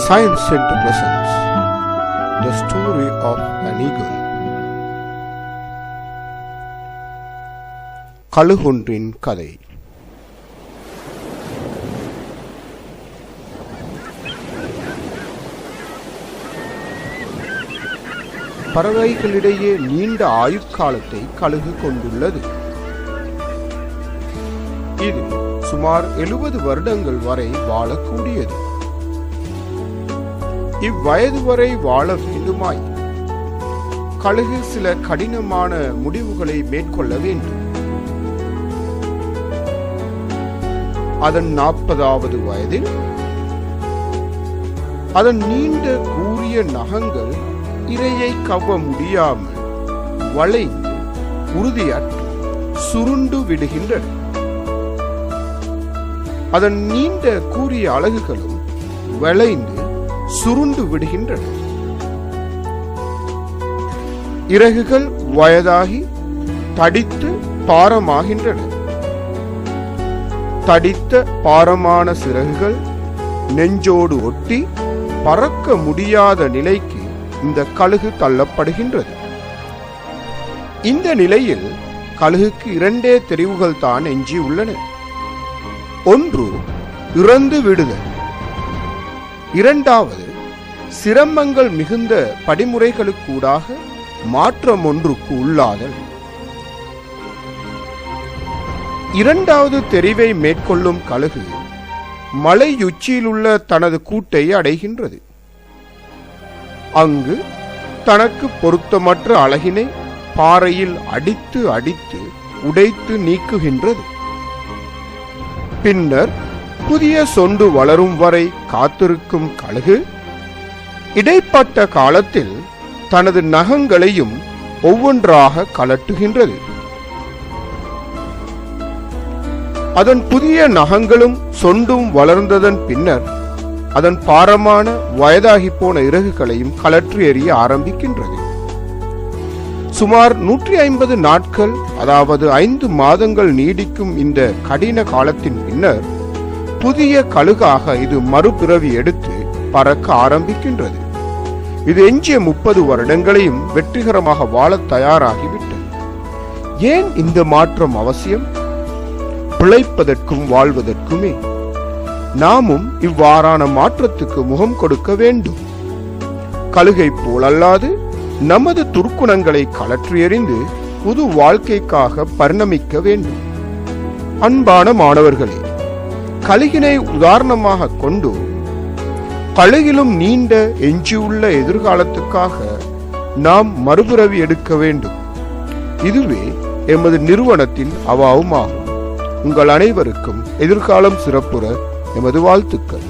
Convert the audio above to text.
Science Center presents the story of an eagle. கழுகொன்றின் கதை. பறவைகளிடையே நீண்ட ஆயுட்காலத்தை கழுகு கொண்டுள்ளது. இது சுமார் 70 வருடங்கள் வரை வாழக்கூடியது. இவ்வயது வரை வாழ வேண்டுமாய் கழுகு சில கடினமான முடிவுகளை மேற்கொள்ள வேண்டும். அதன் 40வது வயதில் அதன் நீண்ட கூரிய நகங்கள் இரையை கவ்வ முடியாமல் வளைந்து உறுதியற்று சுருண்டு விடுகின்றன. அதன் நீண்ட கூரிய அலகுகளும் வளைந்து சுருண்டு விடுகின்றன. இறகுகள் வயதாகி தடித்து பாரமாகின்றன. தடித்த பாரமான சிறகுகள் நெஞ்சோடு ஒட்டி பறக்க முடியாத நிலைக்கு இந்த கழுகு தள்ளப்படுகின்றது. இந்த நிலையில் கழுகுக்கு 2 தெரிவுகள் தான் எஞ்சி உள்ளன. ஒன்று இறந்து விடுதல், இரண்டாவது சிரமங்கள் மிகுந்த படிமுறைகளுக்கூடாக மாற்றம் ஒன்றுக்கு உள்ளாதல். இரண்டாவது தெரிவை மேற்கொள்ளும் கழுகு மலையுச்சியில் உள்ள தனது கூட்டை அடைகின்றது. அங்கு தனக்கு பொருத்தமற்ற அழகினை பாறையில் அடித்து அடித்து உடைத்து நீக்குகின்றது. பின்னர் புதிய சொண்டு வளரும் வரை காத்திருக்கும் கழுகு இடைப்பட்ட காலத்தில் தனது நகங்களையும் ஒவ்வொன்றாக கலட்டுகின்றது. அதன் புதிய நகங்களும் சொண்டும் வளர்ந்ததன் பின்னர் அதன் பாரமான வயதாகி போன இறகுகளையும் கலற்றி எறிய ஆரம்பிக்கின்றது. சுமார் 150 நாட்கள், அதாவது 5 மாதங்கள் நீடிக்கும் இந்த கடின காலத்தின் பின்னர் புதிய கழுகாக இது மறுபிறவி எடுத்து பறக்க ஆரம்பிக்கின்றது. இது எஞ்சிய 30 வருடங்களையும் வெற்றிகரமாக வாழ தயாராகிவிட்டது. ஏன் இந்த மாற்றம் அவசியம்? பிழைப்பதற்கும் வாழ்வதற்குமே. நாமும் இவ்வாறான மாற்றத்துக்கு முகம் கொடுக்க வேண்டும். கழுகை போலல்லாது நமது துர்க்குணங்களை கலற்றி எறிந்து புது வாழ்க்கைக்காக பரிணமிக்க வேண்டும். அன்பான மாணவர்களே, கழுகினை உதாரணமாக கொண்டு கழுகிலும் நீண்ட எஞ்சியுள்ள எதிர்காலத்துக்காக நாம் மறுபிறவி எடுக்க வேண்டும். இதுவே எமது நிறுவனத்தின் அவாவும் ஆகும். உங்கள் அனைவருக்கும் எதிர்காலம் சிறப்புற எமது வாழ்த்துக்கள்.